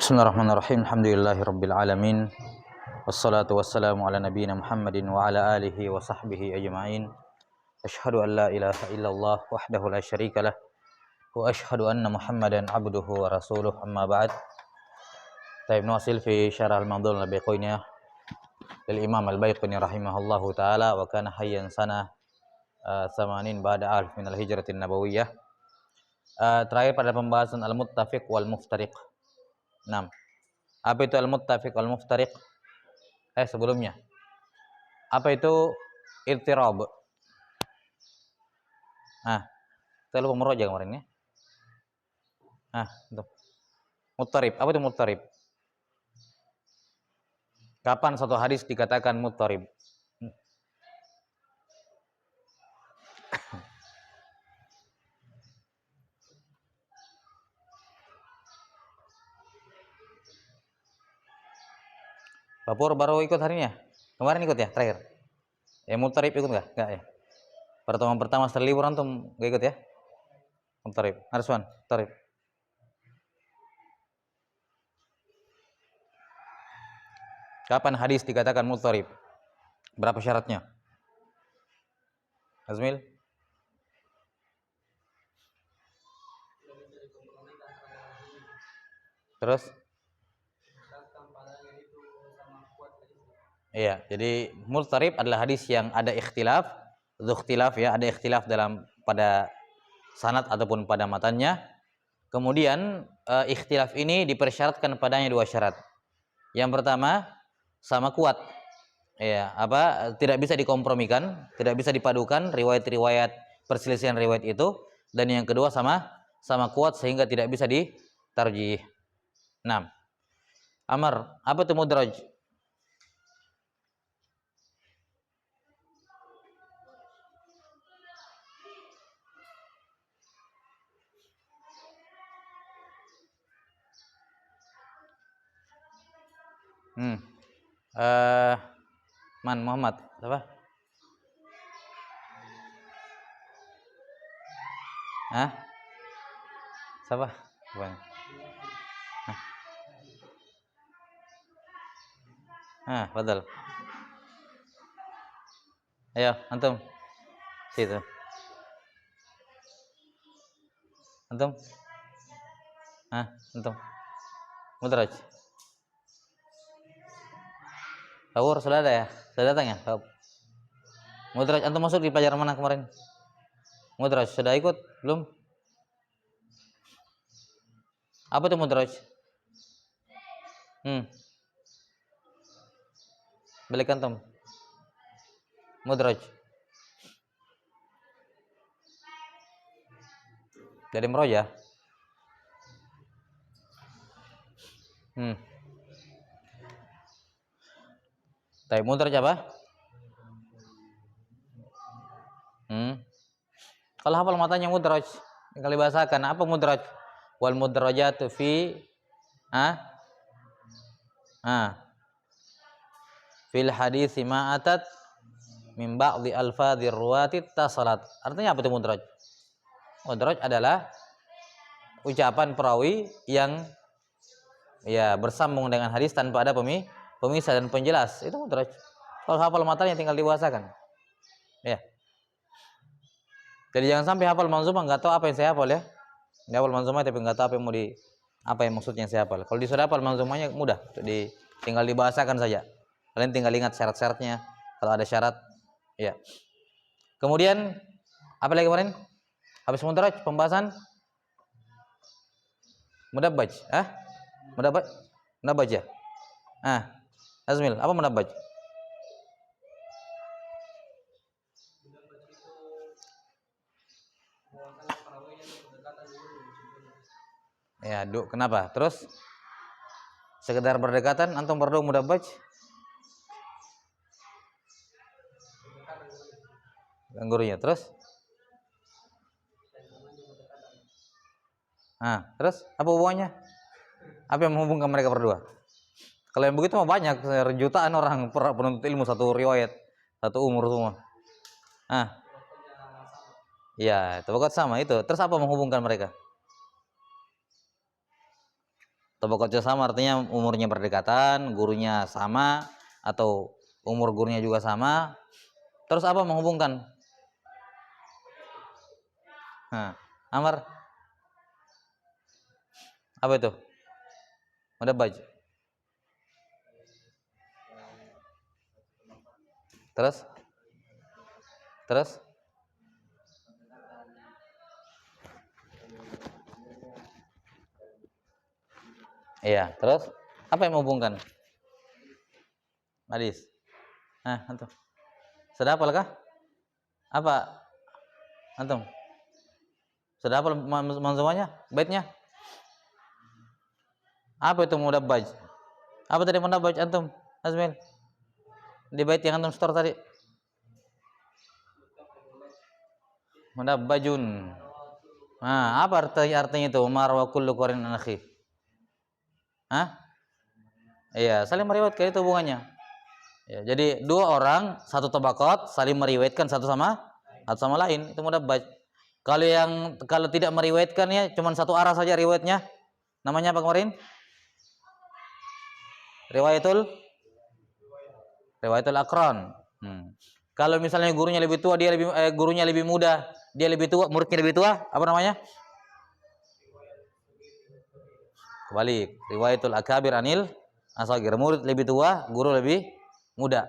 Bismillahirrahmanirrahim. Alhamdulillahirabbil alamin. Wassalatu wassalamu ala nabiyyina Muhammadin wa ala alihi wa sahbihi ajma'in. Asyhadu an la ilaha illallah wahdahu la syarikalah wa asyhadu anna Muhammadan abduhu wa rasuluh. Amma ba'd. Taib nuwasil fi syarah al-Mawdu' al-Baiquniyah lil Imam al-Baiquni rahimahullahu taala wa kana hayyan sanah 80 ba'da alf min al-hijratin nabawiyyah. Terakhir pada pembahasan al-muttafiq wal muftariq. 6. Apa itu al-muttafiq wal muftariq? Sebelumnya. Apa itu irtirab? Saya lupa meroja kemarin ya. Itu. Muttarib. Apa itu muttarib? Kapan satu hadis dikatakan muttarib? Pak Pur baru ikut hari ini ya? Kemarin ikut ya, terakhir? Muttarib ikut nggak? Nggak ya? Pertemuan pertama setelah liburan tuh nggak ikut ya? Muttarib. Arswan, muttarib. Kapan hadis dikatakan muttarib? Berapa syaratnya? Azmil? Terus? Iya, jadi muttarib adalah hadis yang ada ikhtilaf, ya, ada ikhtilaf pada sanad ataupun pada matannya. Kemudian ikhtilaf ini dipersyaratkan padanya dua syarat. Yang pertama, sama kuat. Ya, tidak bisa dikompromikan, tidak bisa dipadukan riwayat-riwayat perselisihan riwayat itu, dan yang kedua sama kuat sehingga tidak bisa ditarjih. 6. Amar, apa itu mudraj? Muhammad apa? Siapa? Bukan. Fadal. Ayo, antum. Situ. Antum? Antum. Mudraj. Kawur sudah ada ya? Sudah datang ya? Mudraj, antum masuk di pelajaran mana kemarin? Mudraj, sudah ikut? Belum? Apa itu mudraj? Balik antum. Mudraj. Dari meroja. Tapi mudraj apa? Kalau hafal matanya mudraj, tinggal dibahasakan. Apa mudraj? Wal mudrajatu fi fil hadits ma atat min ba'dhi alfadhir ruwati tasalat. Artinya apa itu mudraj? Mudraj adalah ucapan perawi yang bersambung dengan hadis tanpa ada pemisah dan penjelas. Itu mudraj. Kalau hafal matanya tinggal dibahasakan. Ya. Jadi jangan sampai hafal manzumah nggak tahu apa yang saya hafal ya. Dia hafal manzumah tapi nggak tahu apa yang maksudnya saya hafal. Kalau disuruh hafal manzumahnya mudah, tinggal dibahasakan saja. Kalian tinggal ingat syarat-syaratnya kalau ada syarat. Ya. Kemudian apa lagi kemarin? Habis mudraj pembahasan mudabbaj. Mudabbaj ya? Azmil, apa mudabbaj? Ya, kenapa? Terus sekedar berdekatan, antum berdua mudabbaj? Gurunya. Terus? Terus apa hubungannya? Apa yang menghubungkan mereka berdua? Kalau yang begitu mah banyak, jutaan orang penuntut ilmu satu riwayat, satu umur semua. Iya, tabakat sama itu. Terus apa menghubungkan mereka? Tabaqatnya sama artinya umurnya berdekatan, gurunya sama atau umur gurunya juga sama. Terus apa menghubungkan? Nah, Amar, apa itu? Mudabbaj. Terus? Terus? Iya, terus apa yang menghubungkan? Hadis. Nah, antum. Sudah hafal kah? Apa? Antum? Sudah hafal manzumahnya? Baitnya? Apa itu mudabbaj? Apa tadi mudabbaj antum? Azmil. Di bait yang antum store tadi. Mudabbajun. Nah, apa artinya itu? Umar wa kullu qarin anakhi. Hah? Iya, saling meriwayatkan itu hubungannya. Ya, jadi dua orang satu tabaqat saling meriwayatkan satu sama lain itu mudabbaj. Kalau tidak meriwayatkan ya cuma satu arah saja riwayatnya. Namanya apa kemarin? Riwayatul aqran. Kalau misalnya gurunya lebih tua, gurunya lebih muda, dia lebih tua, muridnya lebih tua, apa namanya? Kebalik. Riwayatul akabir anil asagir. Murid lebih tua, guru lebih muda.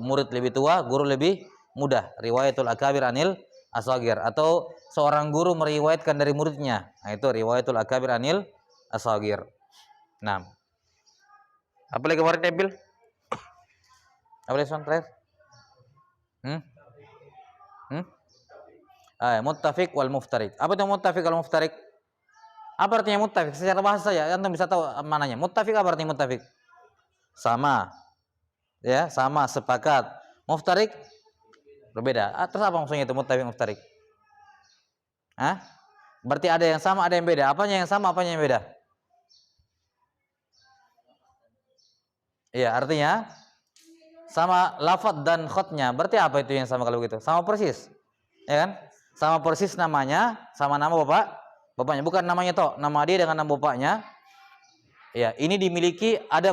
Murid lebih tua, guru lebih muda. Riwayatul akabir anil asagir. Atau seorang guru meriwayatkan dari muridnya. Nah, itu riwayatul akabir anil asagir. Nah, apa lagi kemarin tampil? Apa lagi soal terakhir? Muttafiq wal muftarik. Apa itu muttafiq wal muftarik? Apa artinya muttafiq? Secara bahasa saja antum bisa tahu mananya. Muttafiq apa artinya muttafiq? Sama. Ya, sama, sepakat. Muftarik berbeda. Terus apa maksudnya itu muttafiq muftarik? Berarti ada yang sama, ada yang beda. Apanya yang sama, apanya yang beda? Iya, artinya sama lafadz dan khotnya. Berarti apa itu yang sama kalau begitu? Sama persis. Ya kan? Sama persis namanya, sama nama bapaknya, bukan namanya toh, nama dia dengan nama bapaknya. Ya, ini dimiliki ada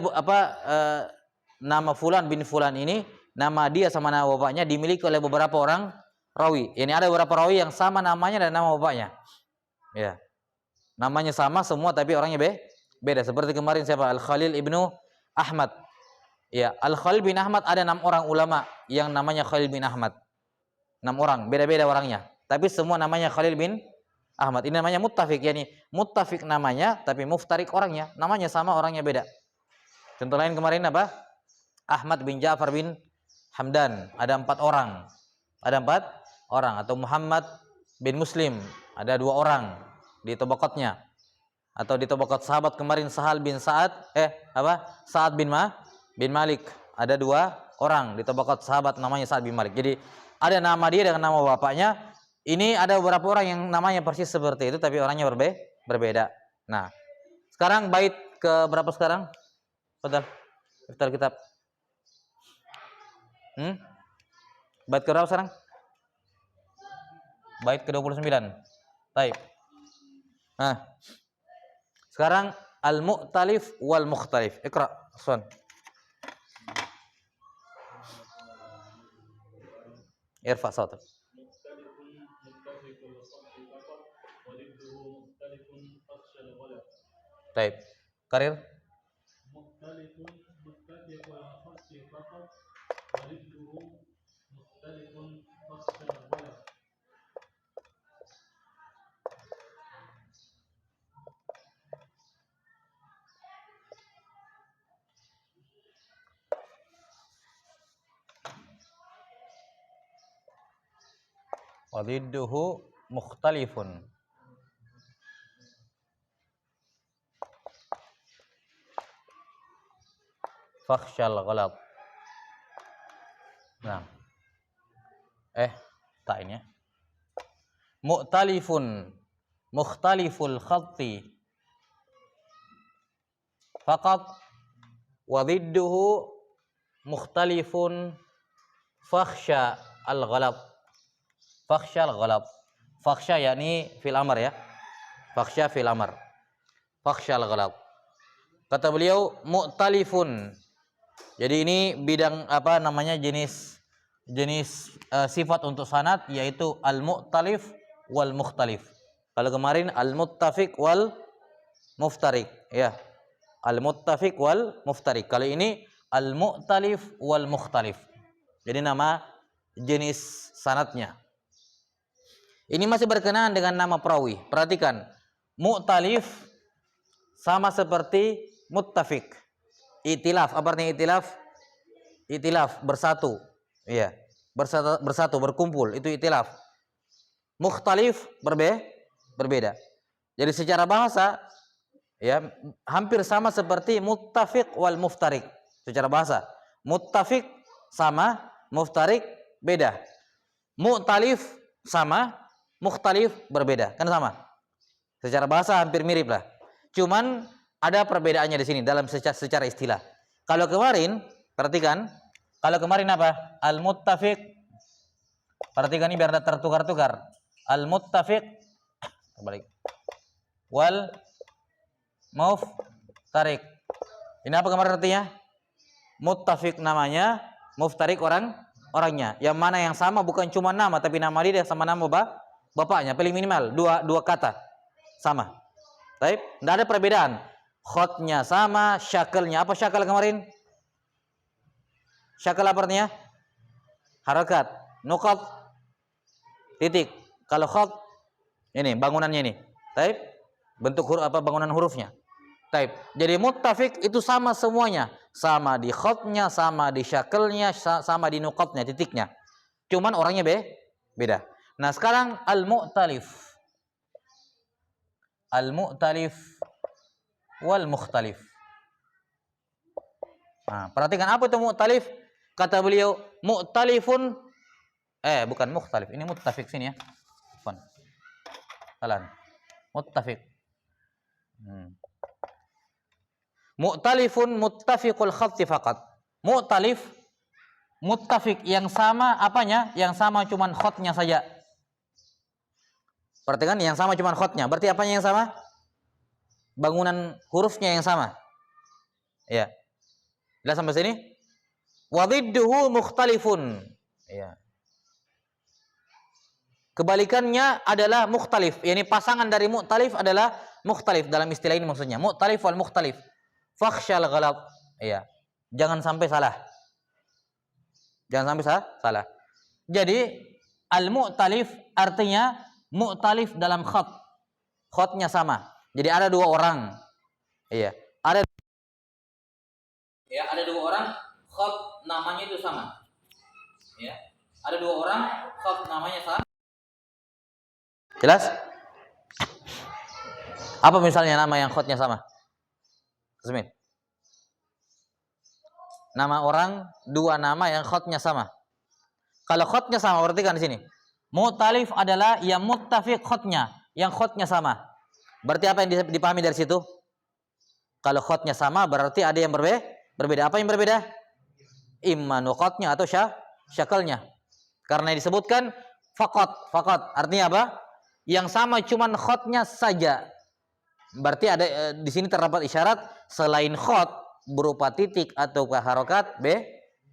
nama fulan bin fulan ini, nama dia sama nama bapaknya dimiliki oleh beberapa orang rawi. Ini ada beberapa rawi yang sama namanya dan nama bapaknya. Ya. Namanya sama semua tapi orangnya beda. Seperti kemarin siapa? Al-Khalil ibnu Ahmad. Ya, Al-Khalil bin Ahmad ada 6 orang ulama yang namanya Khalil bin Ahmad. 6 orang, beda-beda orangnya. Tapi semua namanya Khalil bin Ahmad. Ini namanya muttafiq, yakni muttafiq namanya tapi muftarik orangnya. Namanya sama, orangnya beda. Contoh lain kemarin apa? Ahmad bin Ja'far bin Hamdan, ada 4 orang. Ada 4 orang. Atau Muhammad bin Muslim, ada 2 orang di tabaqatnya. Atau di tabaqat sahabat kemarin Sahal bin Sa'ad Sa'ad bin Malik, ada 2 orang di tabaqat sahabat namanya Sa'ad bin Malik. Jadi ada nama dia dengan nama bapaknya. Ini ada beberapa orang yang namanya persis seperti itu tapi orangnya berbeda. Nah, sekarang bait ke berapa sekarang? Betul. Daftar kitab. Bait ke berapa sekarang? Bait ke 29. Baik. Nah, sekarang al-mu'talif wal mukhtalif. Iqra, Son. Irfa sautak. Baik. Karir. Wadidduhu mukhtalifun. Fakhshal ghalat. Nah. Tak ini ya. Mu'talifun mukhtaliful khatti faqat wadidduhu mukhtalifun fakhsha al-ghalab. Fakhsha al-ghalab. Fakhsha yakni fil amr ya. Fakhsha fil amr. fakhshal ghalab. Kata beliau mu'talifun. Jadi ini bidang apa namanya jenis sifat untuk sanad yaitu al-mu'talif wal mukhtalif. Kalau kemarin al-muttafiq wal muftariq ya. Al-muttafiq wal muftariq. Kalau ini al-mu'talif wal mukhtalif. Jadi nama jenis sanadnya. Ini masih berkenaan dengan nama perawi. Perhatikan, mu'talif sama seperti muttafiq. Itilaf, apa artinya itilaf? Itilaf, bersatu. Iya, bersatu, berkumpul, itu itilaf. Mukhtalif, berbeda. Jadi secara bahasa ya hampir sama seperti muttafiq wal muftariq. Secara bahasa, muttafiq sama, muftariq beda. Mu'talif sama, mukhtalif berbeda. Kan sama. Secara bahasa hampir mirip lah. Cuman ada perbedaannya di sini dalam secara istilah. Kalau kemarin, perhatikan, kalau kemarin apa? Al-muttafiq. Perhatikan ini biar tertukar-tukar. Al-muttafiq balik. Wal muftariq. Ini apa kemarin artinya? Muttafiq namanya, muftariq orangnya. Yang mana yang sama bukan cuma nama tapi nama dia sama nama bapaknya, paling minimal dua kata sama. Baik, tidak ada perbedaan. Khotnya sama, syakalnya apa syakal kemarin? Syakal apa artinya? Harakat, nuqat, titik. Kalau khot ini bangunannya ini. Baik, bentuk huruf apa bangunan hurufnya. Baik. Jadi muttafiq itu sama semuanya, sama di khotnya, sama di syakalnya, sama di nuqatnya, titiknya. Cuman orangnya beda. Nah, sekarang al-mu'talif. Al-mu'talif wal mukhtalif. Nah, perhatikan apa itu mu'talif? Kata beliau, mu'talifun bukan mukhtalif. Ini muttafiq sini ya. Fon. Salah. Muttafiq. Mu'talifun muttafiqul khatti faqat. Mu'talif muttafiq yang sama apanya? Yang sama cuman khotnya saja. Perhatikan yang sama cuman khotnya. Berarti apanya yang sama? Bangunan hurufnya yang sama. Ya. Jelas sampai sini? Wa dhidduhu mukhtalifun. Ya. Kebalikannya adalah mukhtalif. Yani pasangan dari mu'talif adalah mukhtalif dalam istilah ini maksudnya. Mu'talif wal mukhtalif. Fakhshal ghalab. Ya. Jangan sampai salah. Jangan sampai salah. Jadi al-mu'talif artinya mu'talif dalam khat. Khatnya sama. Jadi ada dua orang. Iya. Ada dua orang khat namanya itu sama. Ya. Ada dua orang khat namanya sama. Jelas? Apa misalnya nama yang khatnya sama? Bismillah. Nama orang, dua nama yang khatnya sama. Kalau khatnya sama, berarti kan di sini. Mu'talif adalah yang muttafiq khatnya, yang khatnya sama. Berarti apa yang dipahami dari situ? Kalau khatnya sama, berarti ada yang berbeda. Apa yang berbeda? Imma nuqatnya atau syakalnya. Karena disebutkan faqat. Artinya apa? Yang sama cuman khatnya saja. Berarti ada di sini terdapat isyarat selain khat berupa titik atau harokat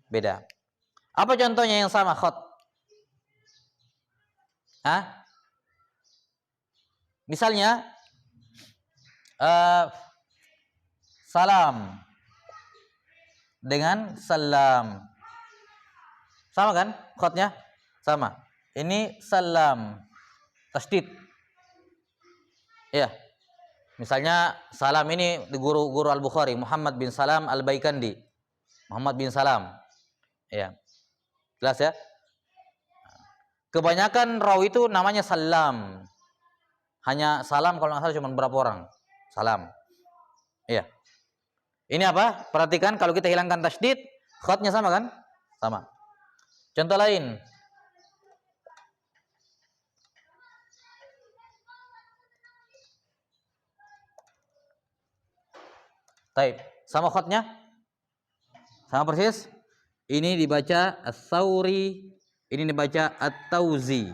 beda. Apa contohnya yang sama khat? Misalnya salam dengan salam. Sama kan? Khatnya sama. Ini salam tasdid. Ya. Misalnya salam ini guru Al-Bukhari, Muhammad bin Salam Al-Baikandi. Muhammad bin Salam. Ya. Jelas ya? Kebanyakan rawi itu namanya salam. Hanya salam kalau nggak salah cuma berapa orang? Salam. Iya. Ini apa? Perhatikan kalau kita hilangkan tasydid, khatnya sama kan? Sama. Contoh lain. Taib. Sama khatnya? Sama persis? Ini dibaca As-Sauri, ini dibaca At-Tauzi.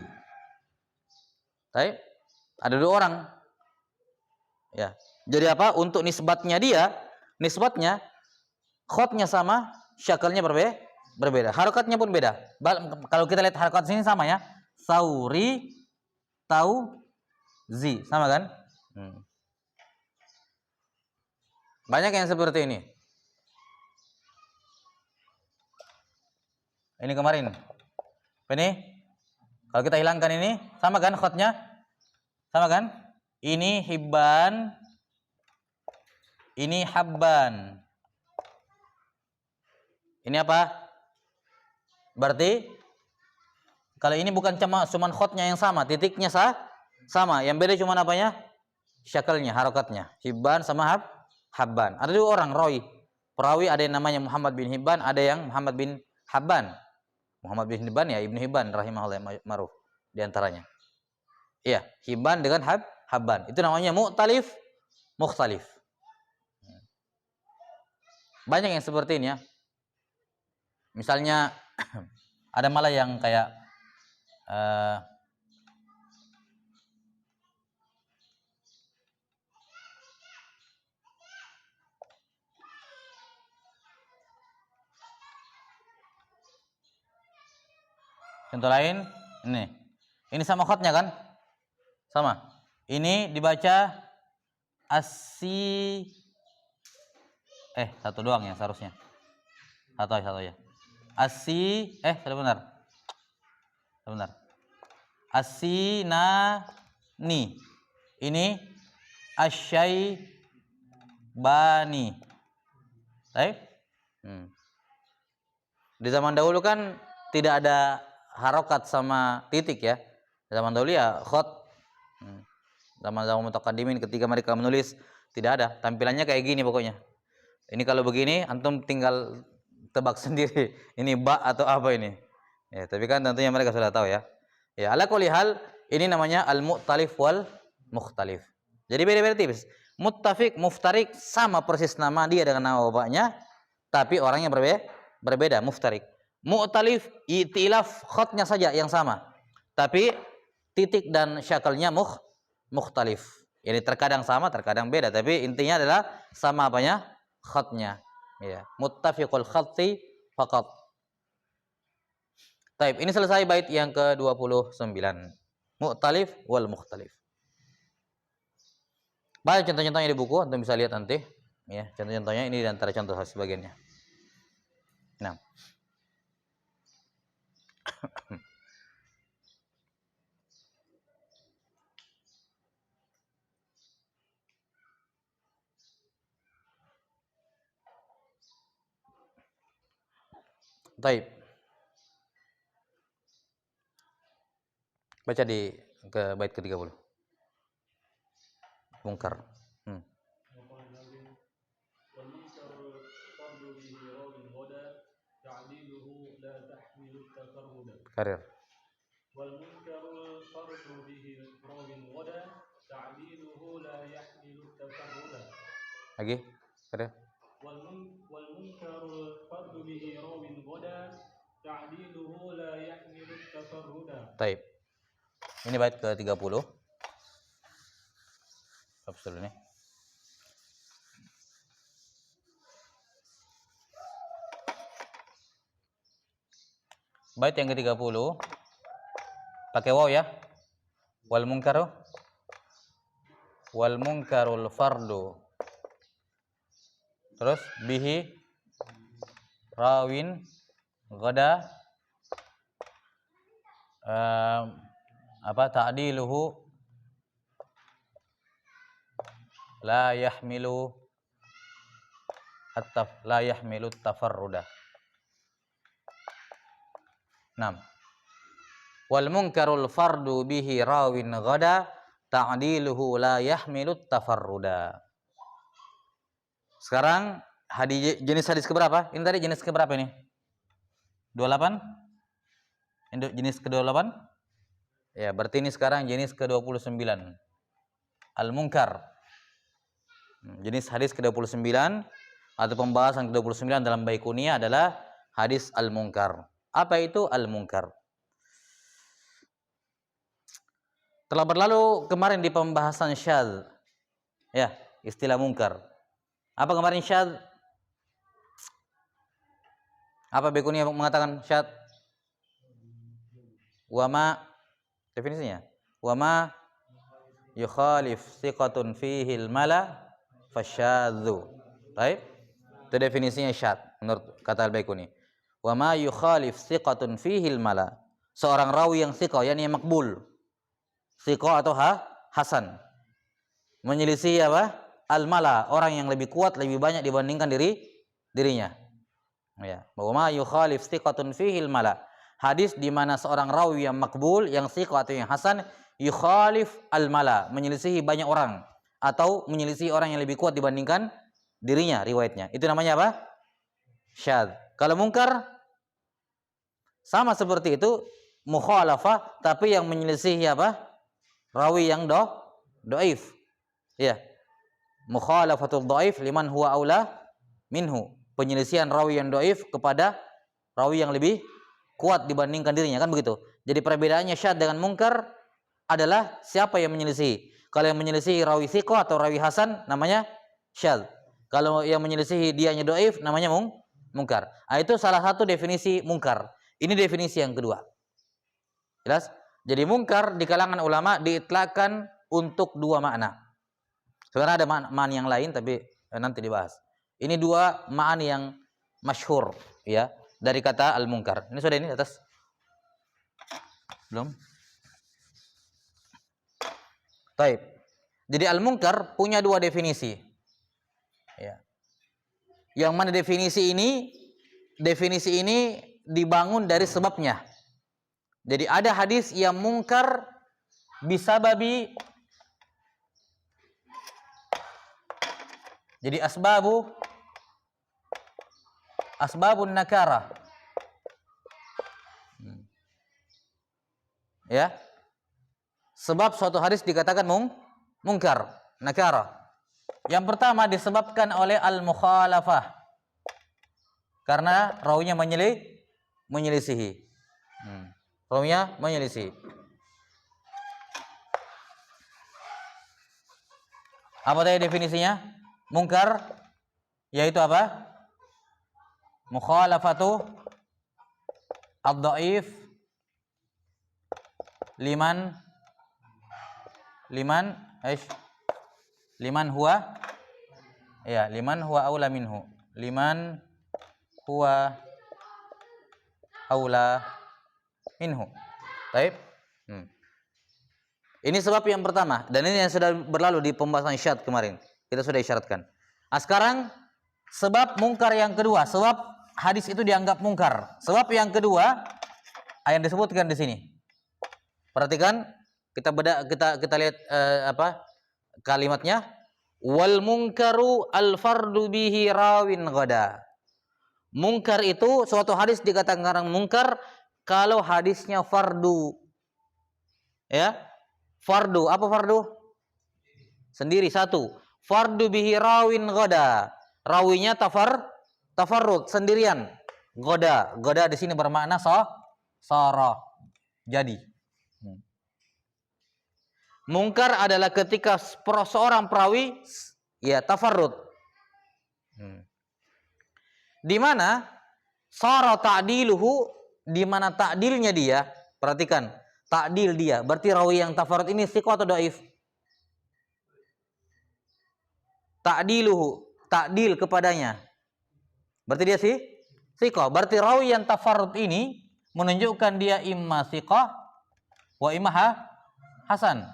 Taib. Ada dua orang. Ya. Jadi apa? Untuk nisbatnya nisbatnya khotnya sama, syakalnya berbeda. Harokatnya pun beda. Kalau kita lihat harokat sini sama ya. Sauri, tau, zi, sama kan? Banyak yang seperti ini. Ini kemarin. Ini kalau kita hilangkan ini, sama kan khotnya? Sama kan? Ini hibban, ini habban. Ini apa? Berarti kalau ini bukan cuma khotnya yang sama, titiknya sama. Yang beda cuma apanya? Syakalnya, harokatnya. Hibban sama habban. Ada dua orang rawi. Perawi ada yang namanya Muhammad bin Hibban, ada yang Muhammad bin Habban. Muhammad bin Hibban ya Ibnu Hibban rahimahullah ma'ruf di antaranya. Iya, Hibban dengan habban. Itu namanya mu'talif, mukhtalif. Banyak yang seperti ini ya. Misalnya ada malah yang kayak contoh lain ini. Ini sama khotnya kan? Sama. Ini dibaca satu doang ya seharusnya. Satu ya. Sudah benar. Sebentar. Asinani. Ini asyaibani. Baik? Di zaman dahulu kan tidak ada harokat sama titik ya. Di zaman dahulu ya khot. Zaman-zaman mutaqaddimin ketika mereka menulis tidak ada. Tampilannya kayak gini pokoknya. Ini kalau begini antum tinggal tebak sendiri. Ini ba atau apa ini? Ya, tapi kan tentunya mereka sudah tahu ya. Ya, ala kulli hal ini namanya al-mu'talif wal mukhtalif. Jadi beda-beda tipis. Muttafiq, muftarik sama persis nama dia dengan nama bapaknya, tapi orangnya berbeda, muftarik. Mu'talif, itilaf, khotnya saja yang sama. Tapi titik dan syakalnya mukhtalif. Ini terkadang sama, terkadang beda, tapi intinya adalah sama apanya? Khotnya. Ya, muttafiqul khatti faqat. Taib, ini selesai bait yang ke-29. Mu'talif wal mukhtalif. Banyak contoh-contohnya di buku, antum bisa lihat nanti. Ya, contoh-contohnya ini di antara contoh sebagiannya. Nah. Taib. Baca ke bait ke-30. Mungkar. Karir. Wal munkarul fardu bihi rawin wada ta'diluhu la yahmilu tafarruda. Lagi? Karir. Wal munkarul fardu bihi rawin wada ta'diluhu la yahmilu tafarruda. Taib. Ini bait ke-30. Stop dulu nih. Bait yang ke-30 pakai waw ya. Wal munkarul fardu. Terus bihi rawin gada ta'diluhu la yahmilu tafarruda. 6. Wal munkarul fardu bihi rawin gada ta'diluhu la yahmilut tafarruda. Sekarang jenis hadis keberapa? Ini tadi jenis keberapa ini? 28? Ini jenis ke-28? Ya, berarti ini sekarang jenis ke-29. Al-munkar. Jenis hadis ke-29 atau pembahasan ke-29 dalam Baiquniyah adalah hadis al-munkar. Apa itu al-munkar? Telah berlalu kemarin di pembahasan syadz Ya, istilah mungkar. Apa kemarin syadz? Apa Bekuni yang mengatakan syadz? Wama definisinya. Wama yukhalif thiqatun fihil mala fasyadzu. Baik. Itu definisinya syadz menurut kata Al-Baikuni. Wama yukhalif thiqatun fihil mala. Seorang rawi yang thiqah, yakni makbul. Thiqah atau hasan. Menyelisih apa? Al-mala, orang yang lebih kuat, lebih banyak dibandingkan dirinya. Ya, bahwa yukhalif thiqatun fihil mala. Hadis di mana seorang rawi yang makbul, yang thiqah atau yang hasan, yukhalif al-mala, menyelisihi banyak orang atau menyelisihi orang yang lebih kuat dibandingkan dirinya riwayatnya. Itu namanya apa? Syadz. Kalau mungkar sama seperti itu, mukhalafah tapi yang menyelisihi apa? Rawi yang dhaif. Ya. Mukhalafatul dhaif liman huwa aula minhu. Penyelisihan rawi yang dhaif kepada rawi yang lebih kuat dibandingkan dirinya, kan begitu. Jadi perbedaannya syadz dengan mungkar adalah siapa yang menyelisihi. Kalau yang menyelisihi rawi thiqah atau rawi hasan namanya syadz. Kalau yang menyelisihi dianya dhaif namanya mungkar. Nah, itu salah satu definisi mungkar. Ini definisi yang kedua. Jelas? Jadi mungkar di kalangan ulama diitlaqkan untuk dua makna. Sebenarnya ada makna yang lain tapi nanti dibahas. Ini dua makna yang masyhur ya dari kata al-munkar. Ini sudah ini atas. Belum? Baik. Jadi al-munkar punya dua definisi. Ya. Yang mana definisi ini dibangun dari sebabnya. Jadi ada hadis yang mungkar bisababi. Jadi asbabun nakara. Ya. Sebab suatu hadis dikatakan mungkar, nakara. Yang pertama disebabkan oleh al-mukhalafah. Karena rawinya menyelisihi. Rawinya menyelisihi. Apa tadi definisinya? Mungkar yaitu apa? Mukhalafatu ad-dhaif liman huwa aula minhu. Liman huwa aula minhu. Baik. Ini sebab yang pertama dan ini yang sudah berlalu di pembahasan syadz kemarin. Kita sudah isyaratkan. Nah, sekarang sebab mungkar yang kedua, sebab hadis itu dianggap mungkar. Sebab yang kedua yang disebutkan di sini. Perhatikan, kita lihat kalimatnya. Wal munkaru al fardu bihi rawin ghada. Mungkar itu suatu hadis dikatakan mungkar kalau hadisnya fardu. Ya. Fardu, apa fardu? Sendiri satu. Fardu bihi rawin ghada. Rawinya tafarrud sendirian. Ghada di sini bermakna sara. Jadi. Mungkar adalah ketika seorang perawi ya tafarrud. Di mana sara ta'diluhu, di mana ta'dilnya dia, perhatikan, ta'dil dia, berarti rawi yang tafarrud ini thiqah atau dhaif? Ta'diluhu, ta'dil kepadanya. Berarti dia thiqah. Berarti rawi yang tafarrud ini menunjukkan dia imma thiqah wa imma hasan.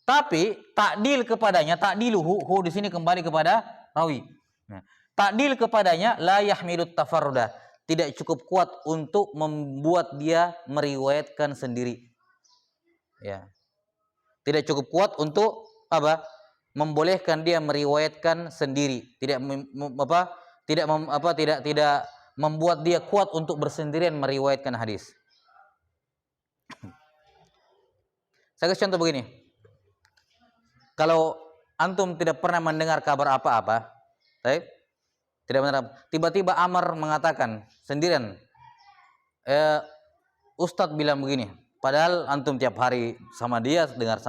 Tapi ta'dil kepadanya, ta'diluhu, di sini kembali kepada rawi. Nah, ta'dil kepadanya la yahmilut tafarruda, tidak cukup kuat untuk membuat dia meriwayatkan sendiri. Ya. Tidak cukup kuat untuk apa? Membolehkan dia meriwayatkan sendiri. Tidak membuat dia kuat untuk bersendirian meriwayatkan hadis. Saya kasih contoh begini. Kalau antum tidak pernah mendengar kabar apa-apa, tidak benar. Tiba-tiba Amr mengatakan sendirian, Ustadz bilang begini. Padahal antum tiap hari sama dia dengar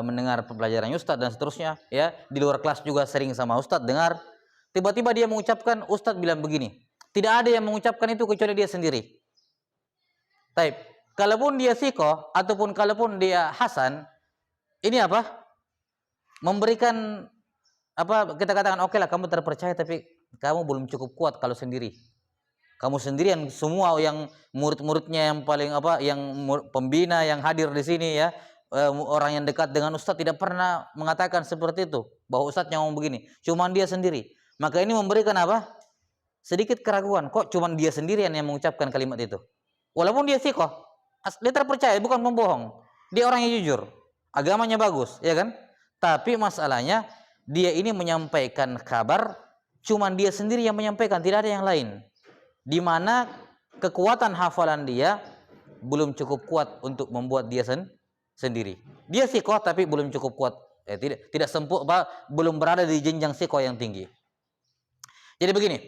mendengar pelajaran ustadz dan seterusnya, ya, di luar kelas juga sering sama ustadz dengar. Tiba-tiba dia mengucapkan, ustadz bilang begini. Tidak ada yang mengucapkan itu kecuali dia sendiri. Taib. Kalaupun dia sikoh ataupun kalaupun dia hasan, ini apa? Memberikan apa, kita katakan oke lah kamu terpercaya, tapi kamu belum cukup kuat kalau sendiri. Kamu sendirian, semua yang murid-muridnya yang paling apa, yang pembina yang hadir di sini, ya, orang yang dekat dengan ustadz tidak pernah mengatakan seperti itu, bahwa ustadz yang ngomong begini, cuman dia sendiri. Maka ini memberikan apa? Sedikit keraguan, kok cuman dia sendirian yang mengucapkan kalimat itu. Walaupun dia sikoh, dia terpercaya, bukan pembohong. Dia orang yang jujur, agamanya bagus, ya kan? Tapi masalahnya dia ini menyampaikan kabar, cuman dia sendiri yang menyampaikan, tidak ada yang lain. Di mana kekuatan hafalan dia belum cukup kuat untuk membuat dia sendiri. Dia sikoh tapi belum cukup kuat, tidak sempurna, belum berada di jenjang sikoh yang tinggi. Jadi begini,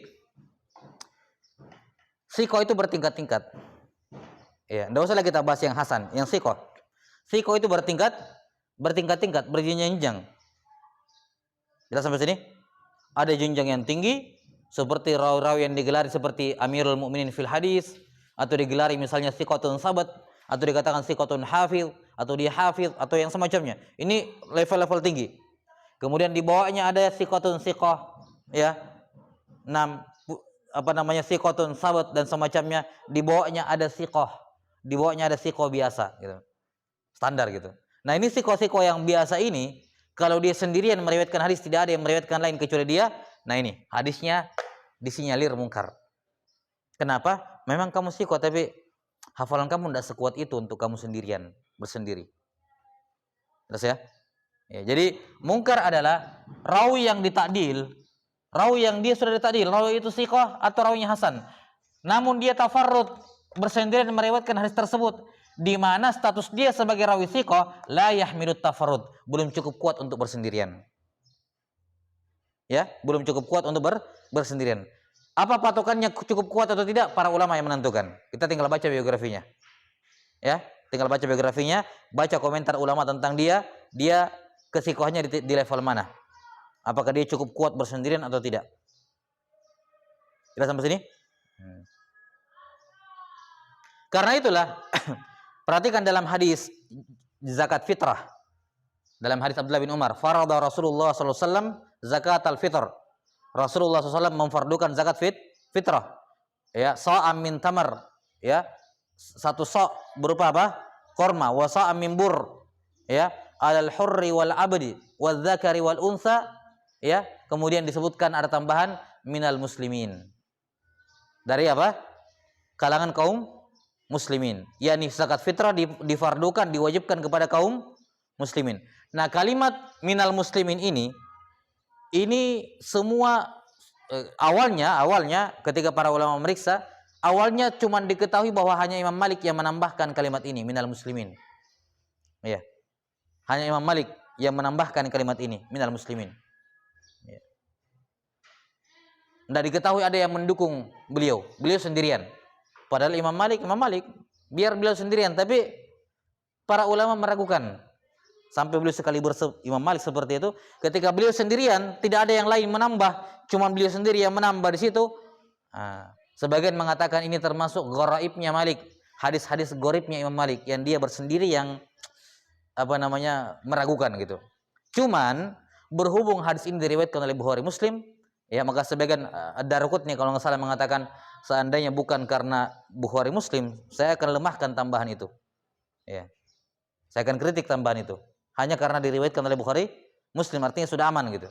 sikoh itu bertingkat-tingkat. Ya, enggak usah lagi kita bahas yang hasan, yang sikoh. Sikoh itu bertingkat-tingkat, berjenjang. Kita sampai sini? Ada jenjang yang tinggi, seperti rawi-rawi yang digelari seperti Amirul Mukminin fil hadis, atau digelari misalnya siqatun sabat, atau dikatakan siqatun hafidh, atau dia hafidh, atau yang semacamnya. Ini level-level tinggi. Kemudian di bawahnya ada siqatun siqah, ya. 6 siqatun sabat dan semacamnya. Di bawahnya ada siqah. Di bawahnya ada siqah biasa gitu. Standar gitu. Nah, ini siqah-siqah yang biasa ini, kalau dia sendirian meriwayatkan hadis, tidak ada yang meriwayatkan lain kecuali dia. Nah, ini hadisnya disinyalir mungkar. Kenapa? Memang kamu sikoh, tapi hafalan kamu tidak sekuat itu untuk kamu sendirian, bersendiri. Terus ya? Ya, jadi mungkar adalah rawi yang ditakdil, rawi yang dia sudah ditakdil, rawi itu sikoh atau rawinya hasan. Namun dia tafarrud, bersendirian meriwayatkan hadis tersebut, di mana status dia sebagai rawi sikoh la yahmilut tafarrud, belum cukup kuat untuk bersendirian. Ya, belum cukup kuat untuk bersendirian. Apa patokannya cukup kuat atau tidak? Para ulama yang menentukan. Kita tinggal baca biografinya. Ya, tinggal baca biografinya, baca komentar ulama tentang dia kesikohnya di level mana? Apakah dia cukup kuat bersendirian atau tidak? Kita sampai sini? Karena itulah perhatikan dalam hadis zakat fitrah. Dalam hadis Abdullah bin Umar, farada Rasulullah sallallahu alaihi wasallam zakat al-fitr. Rasulullah SAW memfardukan zakat fitrah. Ya, sa'am min tamar, ya. 1 sa' berupa apa? Korma, wa sa'am min bur, ya, alal hurri wal abdi wal dzakari wal unsa, ya. Kemudian disebutkan ada tambahan minal muslimin. Dari apa? Kalangan kaum muslimin. Yani zakat fitrah difardukan, diwajibkan kepada kaum muslimin. Nah, kalimat minal muslimin ini semua awalnya ketika para ulama memeriksa, awalnya cuma diketahui bahwa hanya Imam Malik yang menambahkan kalimat ini minal muslimin. Ya. Hanya Imam Malik yang menambahkan kalimat ini minal muslimin. Ya. Tidak diketahui ada yang mendukung beliau sendirian. Padahal Imam Malik biar beliau sendirian, tapi para ulama meragukan. Sampai beliau sekali Imam Malik seperti itu, ketika beliau sendirian, tidak ada yang lain menambah, cuma beliau sendiri yang menambah di situ. Sebagian mengatakan ini termasuk gharaibnya Malik, hadis-hadis gharibnya Imam Malik, yang dia bersendiri yang meragukan gitu. Cuman berhubung hadis ini diriwayatkan oleh Bukhari Muslim, ya, maka sebagian Ad-Darqutni kalau nggak salah mengatakan seandainya bukan karena Bukhari Muslim, saya akan lemahkan tambahan itu. Ya. Saya akan kritik tambahan itu. Hanya karena diriwayatkan oleh Bukhari Muslim, artinya sudah aman gitu.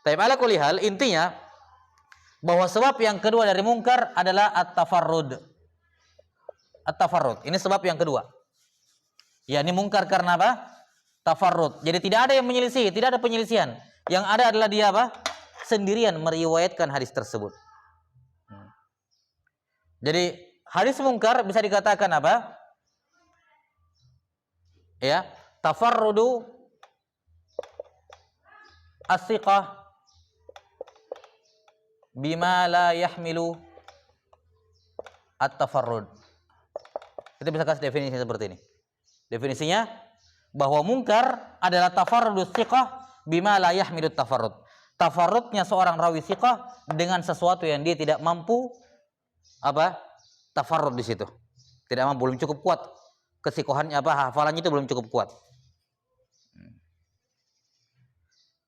Tapi ala kulli hal, intinya bahwa sebab yang kedua dari mungkar adalah at-tafarrud. At-tafarrud. Ini sebab yang kedua. Ya, ini mungkar karena apa? Tafarrud. Jadi tidak ada yang menyelisih, tidak ada penyelisihan. Yang ada adalah dia apa? Sendirian meriwayatkan hadis tersebut. Jadi hadis mungkar bisa dikatakan apa? Ya, tafarrudu as-siqah bima la yahmilu at-tafarrud. Kita bisa kasih definisi seperti ini. Definisinya, bahwa mungkar adalah tafarrudus thiqah bima la yahmidut tafarrud. Tafarrudnya seorang rawi thiqah dengan sesuatu yang dia tidak mampu tafarrud di situ. Tidak mampu, belum cukup kuat kesikohannya, hafalannya itu belum cukup kuat.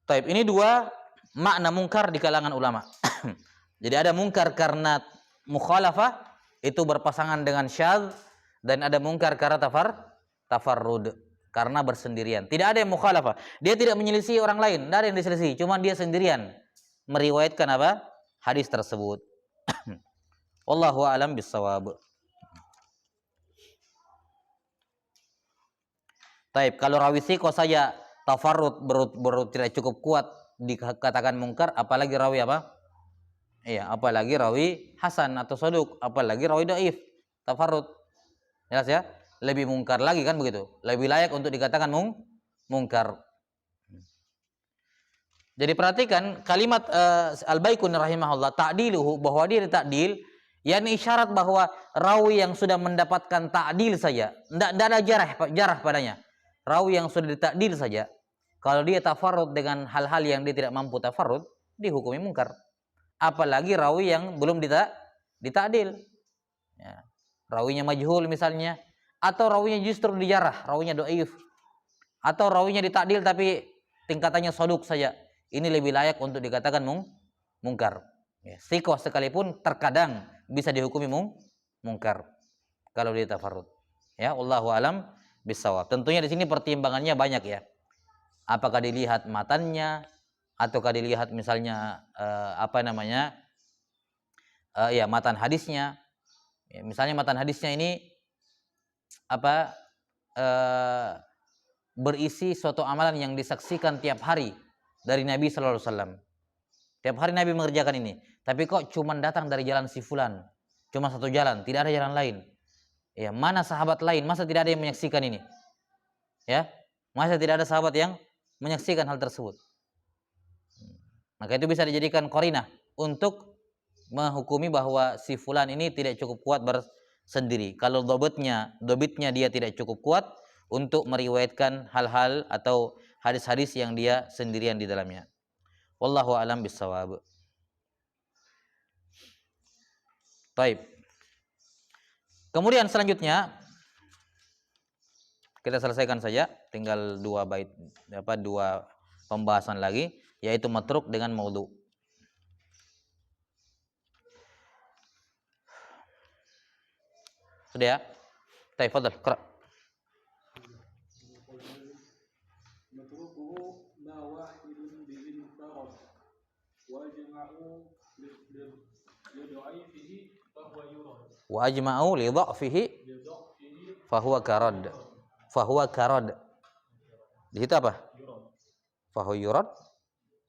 Taib, ini dua makna mungkar di kalangan ulama. Jadi ada mungkar karena mukhalafah, itu berpasangan dengan syadz, dan ada mungkar karena tafarrud, karena bersendirian. Tidak ada yang mukhalafah, dia tidak menyelisih orang lain, tidak ada yang diselisih, cuma dia sendirian meriwayatkan hadis tersebut. Wallahu a'lam bissawab. Taib, kalau rawi thiqah saja tafarrud berut tidak cukup kuat dikatakan mungkar, apalagi rawi apalagi rawi hasan atau soduk, apalagi rawi dhaif, tafarrud. Jelas ya? Lebih mungkar lagi kan begitu. Lebih layak untuk dikatakan mungkar. Jadi perhatikan kalimat Al-Baiquni rahimahullah, ta'diluhu, bahwa dia ta'dil, yakni isyarat bahwa rawi yang sudah mendapatkan ta'dil saja, tidak ada jarah padanya. Rawi yang sudah ditakdil saja, kalau dia tafarrud dengan hal-hal yang dia tidak mampu tafarrud, dihukumi mungkar. Apalagi rawi yang belum ditakdil, ya. Rawinya majhul misalnya, atau rawinya justru dijarah, rawinya dhaif, atau rawinya ditakdil tapi tingkatannya soduk saja, ini lebih layak untuk dikatakan mungkar. Ya, thiqah sekalipun terkadang bisa dihukumi mungkar kalau dia tafarrud. Ya, wallahu alam bisawab. Tentunya di sini pertimbangannya banyak ya. Apakah dilihat matannya, ataukah dilihat misalnya matan hadisnya. Ya, misalnya matan hadisnya ini berisi suatu amalan yang disaksikan tiap hari dari Nabi sallallahu alaihi wasallam. Tiap hari Nabi mengerjakan ini, tapi kok cuma datang dari jalan si fulan, cuma satu jalan, tidak ada jalan lain. Ya, mana sahabat lain? Masa tidak ada yang menyaksikan ini? Ya, masa tidak ada sahabat yang menyaksikan hal tersebut? Maka itu bisa dijadikan qarinah untuk menghukumi bahwa si fulan ini tidak cukup kuat bersendiri. Kalau dobitnya dia tidak cukup kuat untuk meriwayatkan hal-hal atau hadis-hadis yang dia sendirian di dalamnya. Wallahu a'lam bissawab. Baik. Kemudian selanjutnya kita selesaikan saja, tinggal dua pembahasan lagi, yaitu matruk dengan maudhu. Sudah ya? Baik, fadhal, qra. Matrukuhu ma wahidun bihi farad wa jama'u lidha'ifihi fa huwa yurad. Wa ajma'u li dha'fihi fa huwa karad. Fahuwa karad. Di situ apa? Fahu yurad.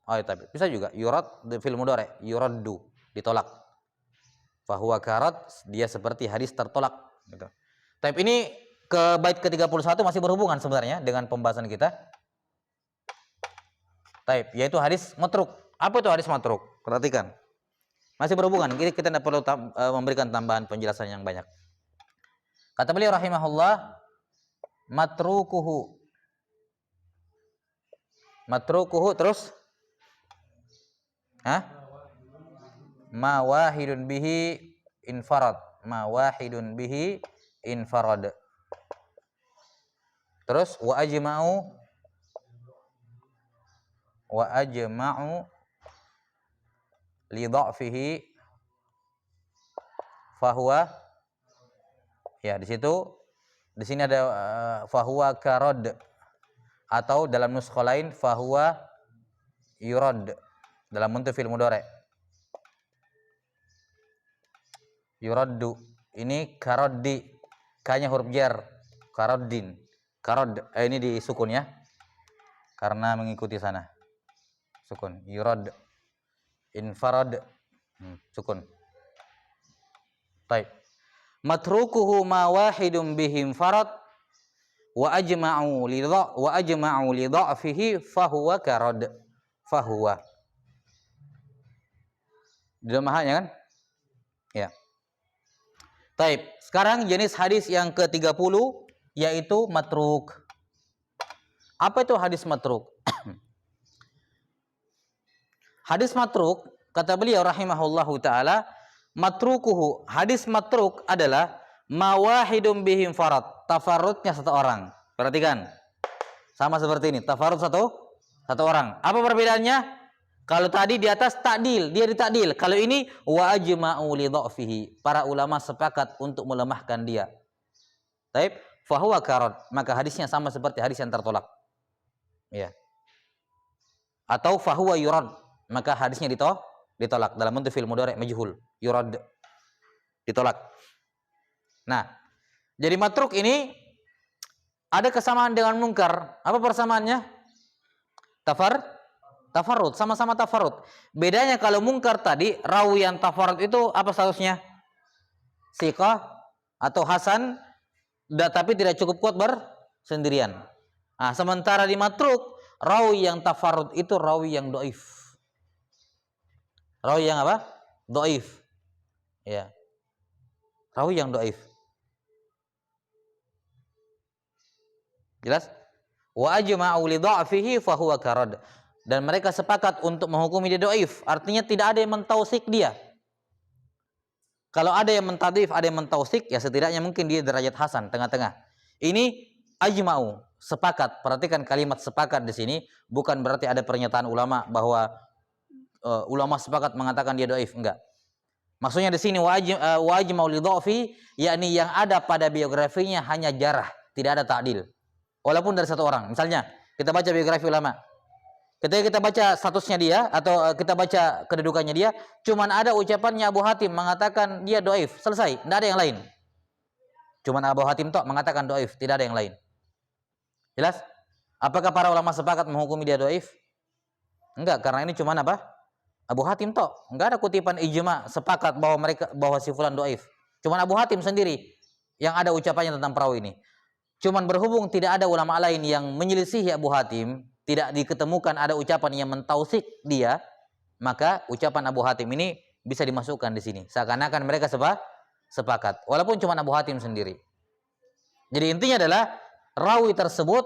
Oh, tapi bisa juga yurad fil mudhari, yuraddu, ditolak. Fahuwa karad, dia seperti hadis tertolak gitu. Tapi ini ke bait ke-31 masih berhubungan sebenarnya dengan pembahasan kita. Taib, yaitu hadis matruk. Apa itu hadis matruk? Perhatikan. Masih berhubungan. Jadi kita tidak perlu memberikan tambahan penjelasan yang banyak. Kata beliau rahimahullah, matrukuhu terus ma wahidun bihi infarad, terus wa ajma'u li dha'fihi fahuwa, ya di sini ada fahuwa karad, atau dalam nuskha lain fahuwa yurad dalam bentuk fi'il mudhari. Yuraddu ini karaddi, kanya huruf jar, karaddin, karad, ini disukun ya, karena mengikuti sana sukun. Yurad, infarad, sukun. Baik. Matrukuhu ma wahidun bihim farad wa ajma'u li dha'fihi fahuwa karad. Fahuwa. Sudah mahalnya kan? Ya. Baik, sekarang jenis hadis yang ke-30 yaitu matruk. Apa itu hadis matruk? Hadis matruk, kata beliau rahimahullahu taala, matrukuhu, hadis matruk adalah mawahidum bihim farad, tafarrudnya satu orang. Perhatikan. Sama seperti ini, tafarrud satu orang. Apa perbedaannya? Kalau tadi di atas takdil, dia ditakdil. Kalau ini wa ajma'u li dha'fihi, para ulama sepakat untuk melemahkan dia. Taib, fa huwa karad, maka hadisnya sama seperti hadis yang tertolak. Ya. Atau fa huwa yurad, maka hadisnya ditolak dalam bentuk fi'il mudhari' majhul, yurad, ditolak. Nah, jadi matruk ini ada kesamaan dengan mungkar. Apa persamaannya? Tafarrud, sama-sama tafarrud. Bedanya kalau mungkar tadi, rawi yang tafarrud itu apa statusnya? Siqah atau hasan, tapi tidak cukup kuat bersendirian. Nah, sementara di matruk, rawi yang tafarrud itu rawi yang dhaif. Rawi yang apa? Dhaif. Ya. Rawi yang dhaif. Jelas? Wa ajma'u li dha'fihi fa huwa karad. Dan mereka sepakat untuk menghukumi dia dhaif, artinya tidak ada yang mentausik dia. Kalau ada yang mentadif, ada yang mentausik, ya setidaknya mungkin dia derajat hasan, tengah-tengah. Ini ajma'u, sepakat. Perhatikan kalimat sepakat di sini, bukan berarti ada pernyataan ulama bahwa ulama sepakat mengatakan dia dhaif, enggak. Maksudnya di sini wa ajma'u li dha'fi, yakni yang ada pada biografinya hanya jarah, tidak ada ta'dil. Walaupun dari satu orang. Misalnya, kita baca biografi ulama. Ketika kita baca statusnya dia atau kita baca kedudukannya dia, cuman ada ucapannya Abu Hatim mengatakan dia dhaif, selesai, tidak ada yang lain. Cuman Abu Hatim tok mengatakan dhaif, tidak ada yang lain. Jelas? Apakah para ulama sepakat menghukumi dia dhaif? Enggak, karena ini cuman apa? Abu Hatim tok. Enggak ada kutipan ijma sepakat bahwa si fulan dhaif. Cuman Abu Hatim sendiri yang ada ucapannya tentang perawi ini. Cuman berhubung tidak ada ulama lain yang menyelisihi Abu Hatim, tidak diketemukan ada ucapan yang mentausik dia, maka ucapan Abu Hatim ini bisa dimasukkan di sini. Seakan-akan mereka sepakat, walaupun cuma Abu Hatim sendiri. Jadi intinya adalah rawi tersebut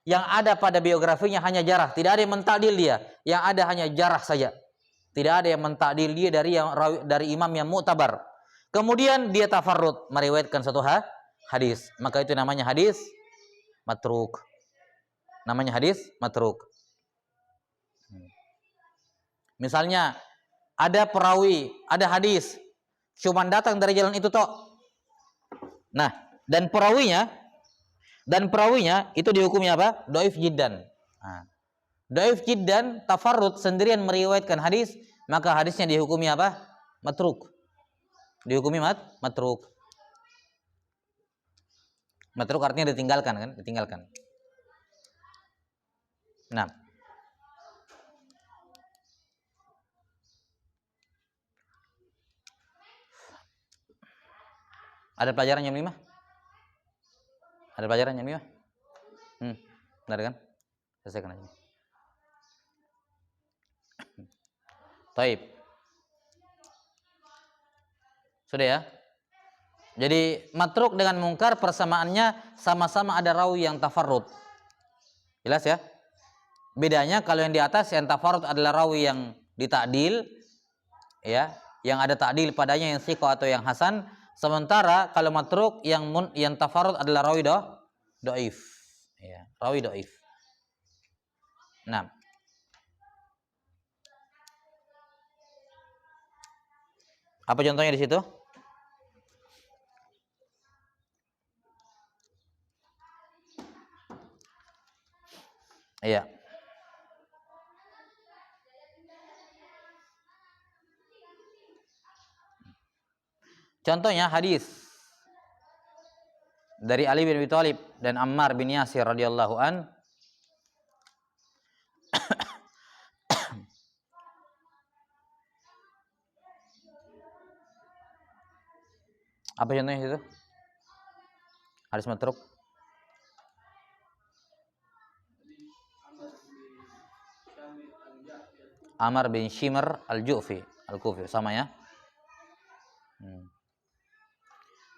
yang ada pada biografinya hanya jarah, tidak ada yang mentakdil dia, yang ada hanya jarah saja. Tidak ada yang mentakdil dia dari imam yang mu'tabar. Kemudian dia tafarrud meriwayatkan satu hadis, maka itu namanya hadis matruk. Namanya hadis matruk. Misalnya ada perawi, ada hadis, cuman datang dari jalan itu tok. Nah, dan perawinya itu dihukumi apa? Dhaif jiddan. Nah, dhaif jiddan, tafarrud sendirian meriwayatkan hadis, maka hadisnya dihukumi apa? Matruk. Dihukumi matruk. Matruk artinya ditinggalkan kan? Ditinggalkan. Nah, ada pelajaran jam 5? Ada pelajaran jam 5? Benar kan? Selesaikan aja. Taib. Sudah ya? Jadi matruk dengan mungkar persamaannya sama-sama ada rawi yang tafarrud. Jelas ya? Bedanya kalau yang di atas yang tafarrud adalah rawi yang ditakdil, ya, yang ada takdil padanya yang siqah atau yang hasan. Sementara kalau matruk yang tafarrud adalah rawi dhaif, ya, rawi dhaif. Nah, apa contohnya di situ? Iya. Contohnya hadis dari Ali bin Abi Thalib dan Ammar bin Yasir radhiyallahu an. Apa contohnya itu? Hadis matruk. Amr bin Shimr al-Ju'fi al-Kufi, sama ya?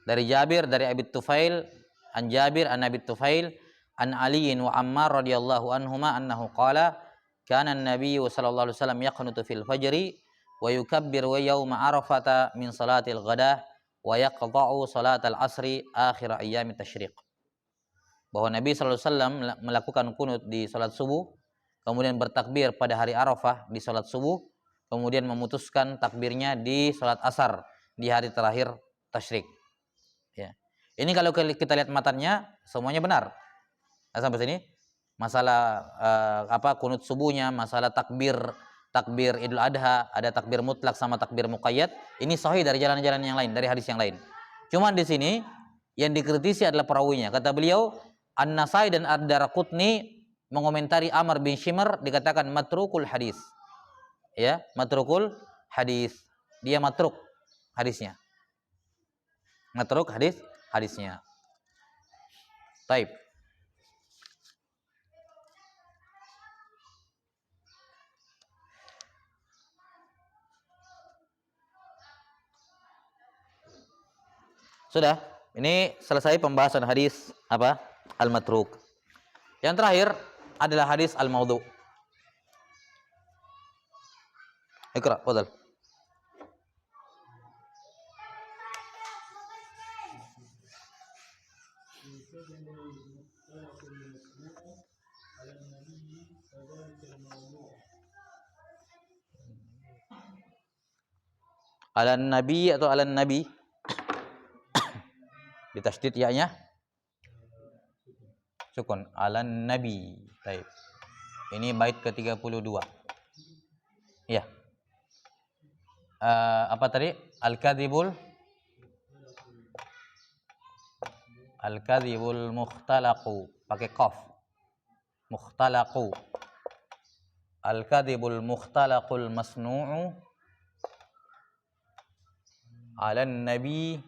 Dari Jabir, dari Abi Tufail, an Jabir an Abi Tufail, an Ali wa Ammar radhiyallahu anhuma annahu qala kana an-nabiy sallallahu alaihi wasallam yaqnutu fil fajri wa yukabbiru yauma arafata min salatil ghadah wa yaqta'u salatal asri akhir ayyamit tasyriq. Bahwa Nabi sallallahu alaihi wasallam melakukan kunut di salat subuh, kemudian bertakbir pada hari Arafah di salat subuh, kemudian memutuskan takbirnya di salat asar di hari terakhir tasyrik. Ya. Ini kalau kita lihat matannya semuanya benar. Nah, sampai sini masalah kunut subuhnya, masalah takbir Idul Adha, ada takbir mutlak sama takbir muqayyad, ini sahih dari jalan-jalan yang lain, dari hadis yang lain. Cuman di sini yang dikritisi adalah perawinya. Kata beliau, An-Nasai dan Ad-Daraqutni mengomentari Amr bin Shimr dikatakan matrukul hadis. Ya, matrukul hadis. Dia matruk hadisnya. Matruk hadisnya. Taib. Sudah, ini selesai pembahasan hadis apa? Al-matruk. Yang terakhir adalah hadis al-maudhu. Iqra, fadhal. Alan nabi atau alan nabi? Ditasydid ya-nya. Sukun. Alan nabi. Baik. Ini bait ke-32. Ya. Apa tadi? Al-kadhibul mukhtalaqu, pakai qaf. Mukhtalaqu. Al-kadhibul mukhtalaqul masnu'u 'alan nabi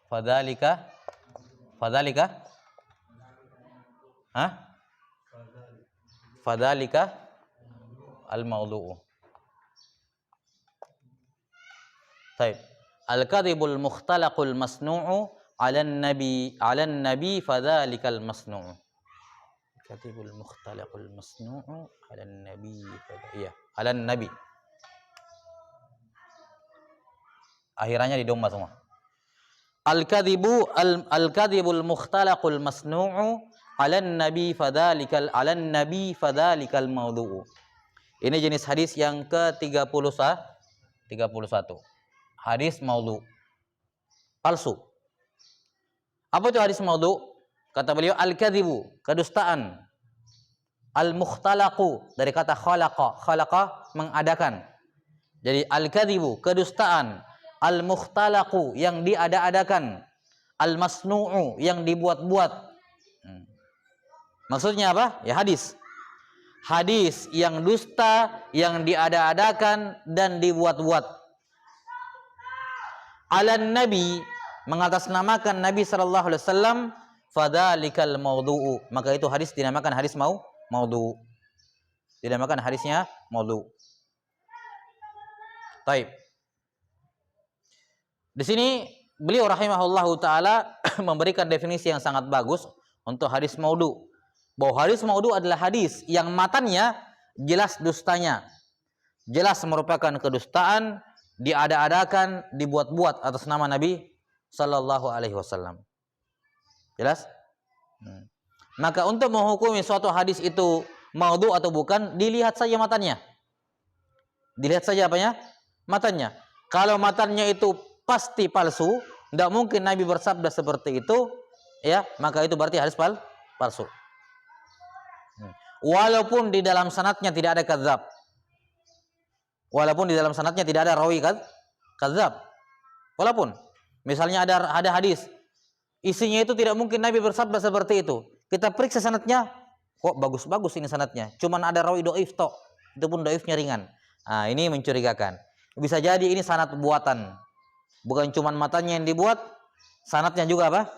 fadzalika al-maudhu'u. Baik. Al-kadhibul mukhtalaqul masnu'u 'alan nabi fadzalikal masnu'u. Al-kadhibul mukhtalaqul masnu'u 'alan nabi iya, 'alan nabi. Akhirannya di domba semua. Al-kadhibul mukhtalaqul masnu'u 'alan nabi fadzalikal maudhu'u. Ini jenis hadis yang ke-31. Hadis maudhu. Palsu. Apa itu hadis maudhu? Kata beliau al-kadhibu, kedustaan. Al-mukhtalaqu dari kata khalaqa mengadakan. Jadi al-kadhibu, kedustaan. Al-mukhtalaqu yang diada-adakan. Al-masnu'u yang dibuat-buat. Maksudnya apa? Ya hadis. Hadis yang dusta, yang diada-adakan dan dibuat-buat. Alan nabi, mengatasnamakan Nabi sallallahu alaihi wasallam, fadzalikal maudhu'u. Maka itu hadis dinamakan hadis maudhu. Dinamakan hadisnya maudhu. Baik. Di sini beliau rahimahullahu taala memberikan definisi yang sangat bagus untuk hadis maudhu. Bahwa hadis maudhu adalah hadis yang matannya jelas dustanya, jelas merupakan kedustaan, diada-adakan, dibuat-buat atas nama Nabi sallallahu alaihi wasallam. Jelas? Maka untuk menghukumi suatu hadis itu maudhu atau bukan, dilihat saja matannya. Dilihat saja apanya? Matannya. Kalau matannya itu pasti palsu, tidak mungkin Nabi bersabda seperti itu, ya, maka itu berarti hadis palsu. Walaupun di dalam sanadnya tidak ada kadzab. Walaupun di dalam sanadnya tidak ada rawi kadzab. Walaupun misalnya ada hadis isinya itu tidak mungkin Nabi bersabda seperti itu. Kita periksa sanadnya, kok bagus-bagus ini sanadnya. Cuman ada rawi dhaif tok. Itu pun dhaifnya ringan. Nah, ini mencurigakan. Bisa jadi ini sanad buatan. Bukan cuman matanya yang dibuat, sanadnya juga apa?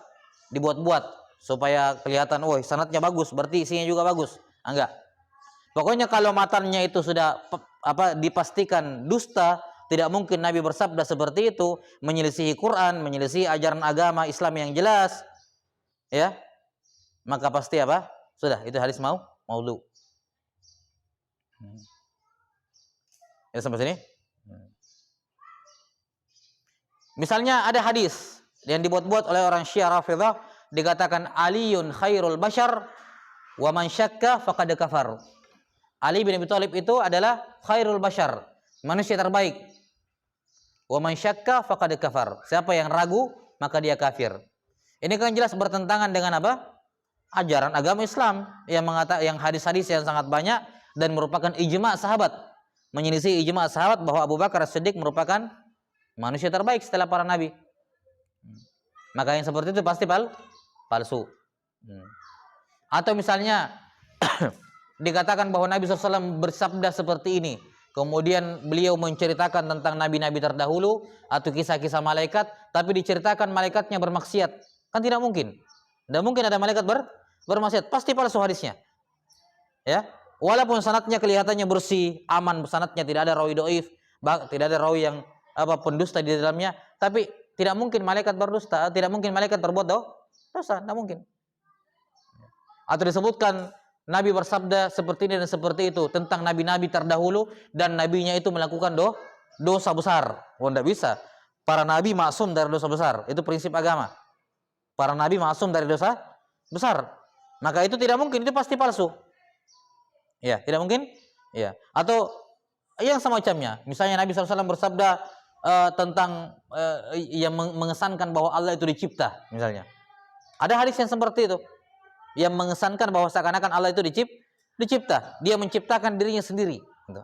Dibuat-buat supaya kelihatan, oh sanadnya bagus, berarti isinya juga bagus. Enggak. Pokoknya kalau matannya itu sudah dipastikan dusta, tidak mungkin Nabi bersabda seperti itu, menyelisihi Quran, menyelisihi ajaran agama Islam yang jelas, ya, maka pasti apa? Sudah, itu hadis maudhu. Ya, sampai sini. Misalnya ada hadis yang dibuat-buat oleh orang Syiah Rafidhah, dikatakan Aliyun khairul bashar wa man syakka faqad kafar. Ali bin Abi Thalib itu adalah khairul bashar, manusia terbaik. Wa man syakka faqad kafar. Siapa yang ragu, maka dia kafir. Ini kan jelas bertentangan dengan apa? Ajaran agama Islam yang hadis-hadis yang sangat banyak dan merupakan ijma' sahabat. Menyelisih ijma' sahabat bahwa Abu Bakar As-Siddiq merupakan manusia terbaik setelah para nabi. Maka yang seperti itu pasti palsu. Atau misalnya dikatakan bahwa Nabi SAW bersabda seperti ini, kemudian beliau menceritakan tentang nabi-nabi terdahulu atau kisah-kisah malaikat, tapi diceritakan malaikatnya bermaksiat. Kan tidak mungkin. Tidak mungkin ada malaikat bermaksiat. Pasti palsu hadisnya. Ya, walaupun sanadnya kelihatannya bersih, aman sanadnya, tidak ada rawi dhaif, tidak ada rawi yang pendusta di dalamnya, tapi tidak mungkin malaikat berdusta, tidak mungkin malaikat berbuat dosa, tidak mungkin. Atau disebutkan Nabi bersabda seperti ini dan seperti itu tentang nabi-nabi terdahulu dan nabinya itu melakukan dosa besar. Oh, tidak bisa. Para nabi maksum dari dosa besar. Itu prinsip agama. Para nabi maksum dari dosa besar. Maka itu tidak mungkin, itu pasti palsu. Ya, tidak mungkin. Ya. Atau yang semacamnya. Misalnya Nabi SAW bersabda tentang yang mengesankan bahwa Allah itu dicipta, misalnya. Ada hadis yang seperti itu, yang mengesankan bahwa seakan-akan Allah itu dicipta. Dia menciptakan dirinya sendiri. Gitu.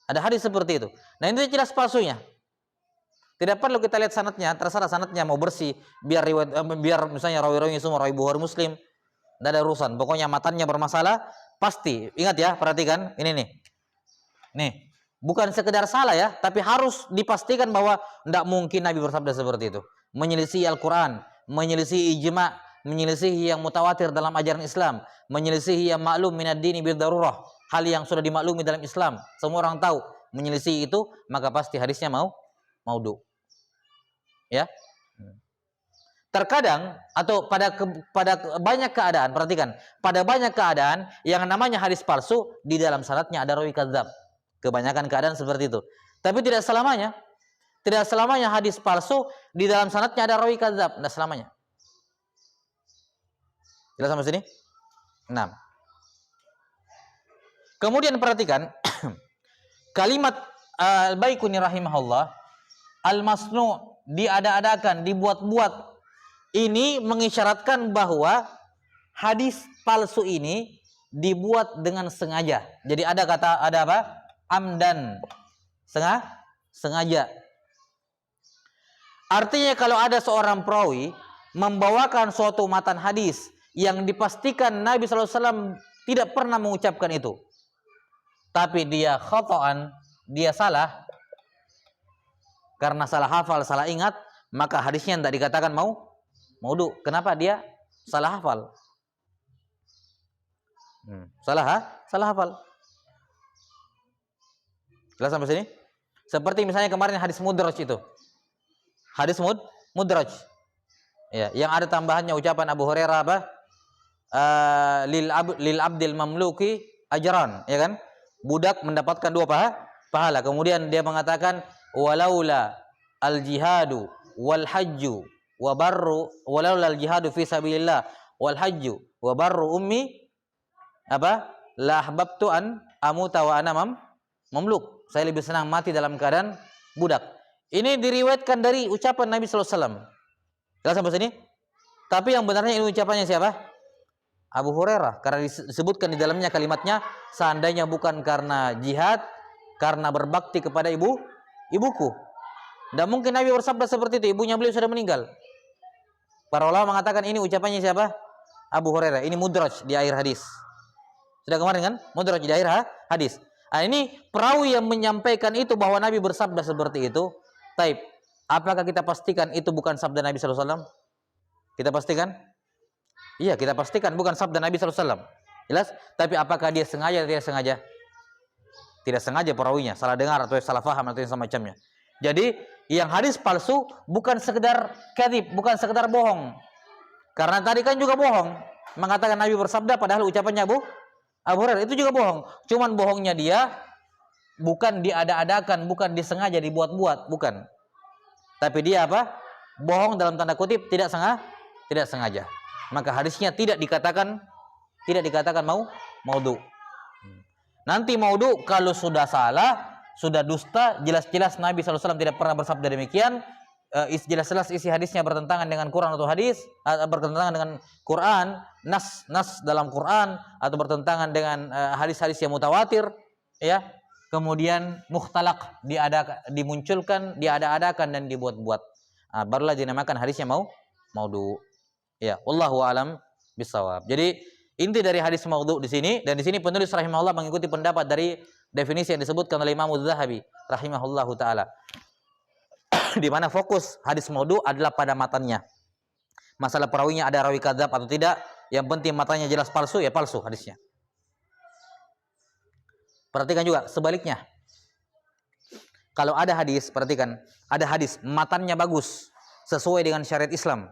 Ada hadis seperti itu. Nah, itu jelas palsunya. Tidak perlu kita lihat sanadnya, terserah sanadnya mau bersih, biar misalnya rawi-rawinya semua rawi Bukhari Muslim, tidak ada urusan. Pokoknya matanya bermasalah, pasti. Ingat ya, perhatikan ini nih. Nih, bukan sekedar salah ya, tapi harus dipastikan bahwa tidak mungkin Nabi bersabda seperti itu. Menyelisih Al-Quran, menyelisih ijma', menyelisih yang mutawatir dalam ajaran Islam, menyelisih yang maklum minad dini bil darurah, hal yang sudah dimaklumi dalam Islam, semua orang tahu, menyelisih itu, maka pasti hadisnya maudhu. Ya. Terkadang atau pada banyak keadaan, perhatikan, pada banyak keadaan yang namanya hadis palsu di dalam sanadnya ada rawi kadzdzab. Kebanyakan keadaan seperti itu. Tapi tidak selamanya. Tidak selamanya hadis palsu di dalam sanadnya ada rawi kadzdzab, tidak selamanya. Jelas sampai sini? 6. Kemudian perhatikan kalimat Al-Baikuni rahimahullah, al-masnu' diada-adakan, dibuat-buat. Ini mengisyaratkan bahwa hadis palsu ini dibuat dengan sengaja. Jadi ada apa? Amdan. Sengaja. Artinya kalau ada seorang perawi membawakan suatu matan hadis yang dipastikan Nabi SAW tidak pernah mengucapkan itu, tapi dia khata'an, dia salah, karena salah hafal, salah ingat, maka hadisnya tidak dikatakan maudhu. Kenapa? Dia salah hafal. Salah hafal. Jelas sampai sini? Seperti misalnya kemarin hadis mudraj itu. Hadis mudraj. Ya, yang ada tambahannya ucapan Abu Hurairah apa? Lil abdil mamluki ajran, ya kan? Budak mendapatkan 2 pahala. Kemudian dia mengatakan walaula al jihadu wal hajju wa barru, walaula al jihadu fi sabilillah wal hajju wa barru ummi apa? La ahbabtu an amuta wa ana mamluk. Saya lebih senang mati dalam keadaan budak. Ini diriwayatkan dari ucapan Nabi sallallahu alaihi wasallam. Jelas sampai sini? Tapi yang benarnya ini ucapannya siapa? Abu Hurairah, karena disebutkan di dalamnya kalimatnya, seandainya bukan karena jihad, karena berbakti kepada ibuku. Tidak mungkin Nabi bersabda seperti itu, ibunya beliau sudah meninggal. Para ulama mengatakan ini ucapannya siapa? Abu Hurairah. Ini mudraj di akhir hadis. Sudah kemarin kan? Mudraj di akhir hadis. Nah, ini perawi yang menyampaikan itu bahwa Nabi bersabda seperti itu. Taib. Apakah kita pastikan itu bukan sabda Nabi sallallahu alaihi wasallam? Kita pastikan? Iya, kita pastikan bukan sabda Nabi sallallahu alaihi wasallam. Jelas? Tapi apakah dia sengaja atau tidak sengaja? Tidak sengaja perawinya, salah dengar atau salah paham atau yang semacamnya. Jadi yang hadis palsu bukan sekedar kadzib, bukan sekedar bohong. Karena tadi kan juga bohong, mengatakan Nabi bersabda padahal ucapannya Abu Hurairah itu juga bohong. Cuman bohongnya dia bukan diada-adakan, bukan disengaja dibuat-buat, bukan. Tapi dia apa? Bohong dalam tanda kutip tidak sengaja. Maka hadisnya tidak dikatakan maudhu. Nanti maudhu kalau sudah salah, sudah dusta, jelas-jelas Nabi SAW tidak pernah bersabda demikian, jelas-jelas isi hadisnya bertentangan dengan Quran atau hadis, bertentangan dengan Quran, nas dalam Quran, atau bertentangan dengan hadis-hadis yang mutawatir, ya. Kemudian mukhtalaq, dimunculkan, diada-adakan dan dibuat-buat. Barulah dinamakan hadisnya maudhu. Ya, wallahu alam bisawab. Jadi inti dari hadis maudhu di sini, dan di sini penulis rahimahullah mengikuti pendapat dari definisi yang disebutkan oleh Imam Az-Zahabi rahimahullahu taala. Di mana fokus hadis maudhu adalah pada matannya. Masalah perawinya ada rawi kadzab atau tidak, yang penting matanya jelas palsu, ya palsu hadisnya. Perhatikan juga sebaliknya. Kalau ada hadis, perhatikan, ada hadis matannya bagus, sesuai dengan syariat Islam,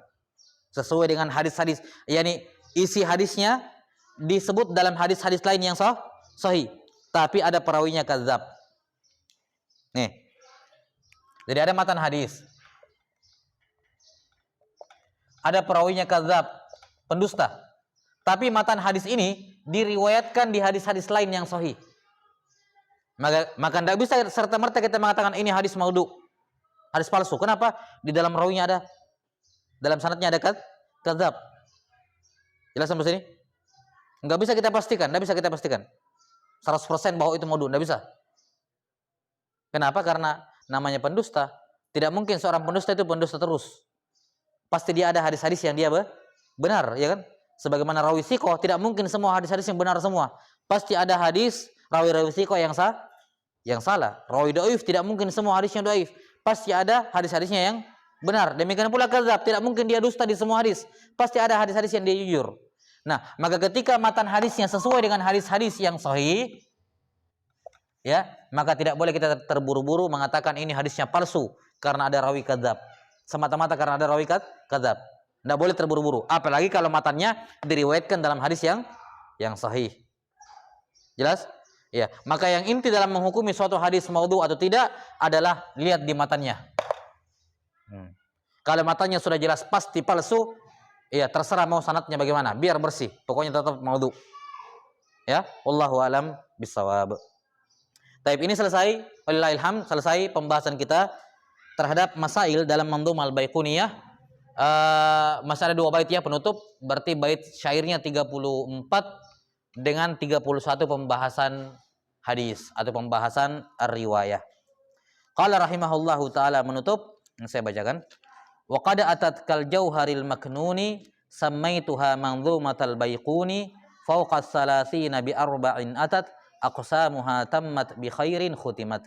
sesuai dengan hadis-hadis, yakni isi hadisnya disebut dalam hadis-hadis lain yang sahih, tapi ada perawinya kadzab. Nih. Jadi ada matan hadis. Ada perawinya kadzab, pendusta. Tapi matan hadis ini diriwayatkan di hadis-hadis lain yang sahih. Maka tidak bisa serta-merta kita mengatakan ini hadis maudhu, hadis palsu. Kenapa? Di dalam rawinya ada, dalam sanadnya ada kadzab. Jelas sampai sini? Enggak bisa kita pastikan, 100% bahwa itu maudhu, enggak bisa. Kenapa? Karena namanya pendusta. Tidak mungkin seorang pendusta itu pendusta terus. Pasti dia ada hadis-hadis yang dia benar, ya kan? Sebagaimana rawi thiqah, tidak mungkin semua hadis-hadis yang benar semua. Pasti ada hadis rawi-rawi thiqah yang salah. Rawi dhaif, tidak mungkin semua hadisnya dhaif. Pasti ada hadis-hadisnya yang benar. Demikian pula kadzab, tidak mungkin dia dusta di semua hadis. Pasti ada hadis-hadis yang dia jujur. Nah, maka ketika matan hadisnya sesuai dengan hadis-hadis yang sahih, ya, maka tidak boleh kita terburu-buru mengatakan ini hadisnya palsu karena ada rawi kadzab. Semata-mata karena ada rawi kadzab. Tidak boleh terburu-buru. Apalagi kalau matannya diriwayatkan dalam hadis yang sahih. Jelas? Ya, maka yang inti dalam menghukumi suatu hadis maudhu atau tidak adalah lihat di matannya. Kalau matanya sudah jelas pasti palsu, ya terserah mau sanadnya bagaimana, biar bersih, pokoknya tetap maudhu. Ya, wallahu alam bisawab. Taib, ini selesai, wallahilham, selesai pembahasan kita terhadap masail dalam Mandhum al-Baiquniyah. Masih ada 2 bait ya penutup, berarti bait syairnya 34 dengan 31 pembahasan hadis atau pembahasan riwayah. Qala rahimahullahu taala, menutup, saya bacakan. Wa qad atat kal jauharil maknuni sammaituha manzumatal baiquni fawqa salasina bi arba'in atat aqsamuha tammat bi khairin khutimat.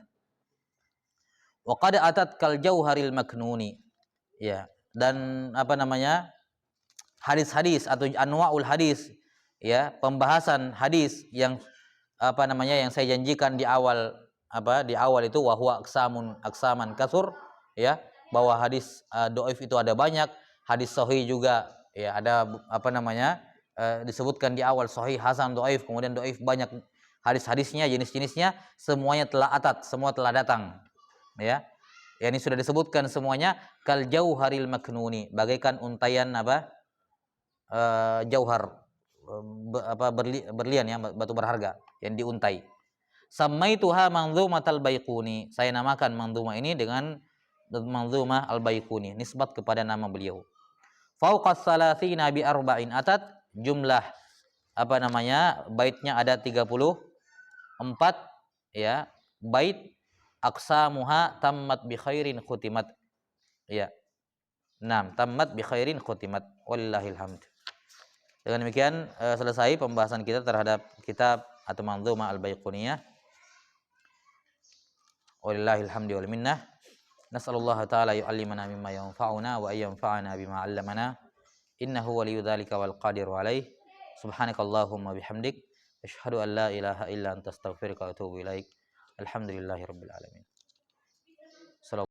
Wa qad atat kal jauharil maknuni. Ya, dan apa namanya? Hadis-hadis atau anwaul hadis, ya, pembahasan hadis yang apa namanya yang saya janjikan di awal itu wahwa aksaman kasur, ya, bahwa hadis dhaif itu ada banyak, hadis sahih juga, ya, ada apa namanya disebutkan di awal sahih, hasan, dhaif, kemudian dhaif banyak hadis-hadisnya, jenis-jenisnya semuanya telah semua telah datang, ya. Ya, ini sudah disebutkan semuanya kal jauharil maknuni, bagaikan untaian jauhar, berlian, ya, batu berharga yang diuntai. Sammaituha manzumatal baiquni, saya namakan manzumah ini dengan Manzumah al-Baiquni, nisbat kepada nama beliau. Fauqas salasina bi arba'in atat, jumlah apa namanya baitnya ada 34, ya, bait. Aqsamuha tammat bi khairin khutimat, ya. Tammat bi khairin khutimat, wallahil hamd. Dengan demikian selesai pembahasan kita terhadap kitab atau Manzumah al-Baiquniyah. Wallahil hamdi wal minnah. Nas'alullah ta'ala yu'allimana mimma yanfa'una wa ayyanfa'ana bima 'allamana. Innahu waliyyu dzalika wal qadiru 'alaih. Subhanakallahumma bihamdik asyhadu an la ilaha illa anta astaghfiruka wa atubu ilaik. Alhamdulillahirabbil alamin.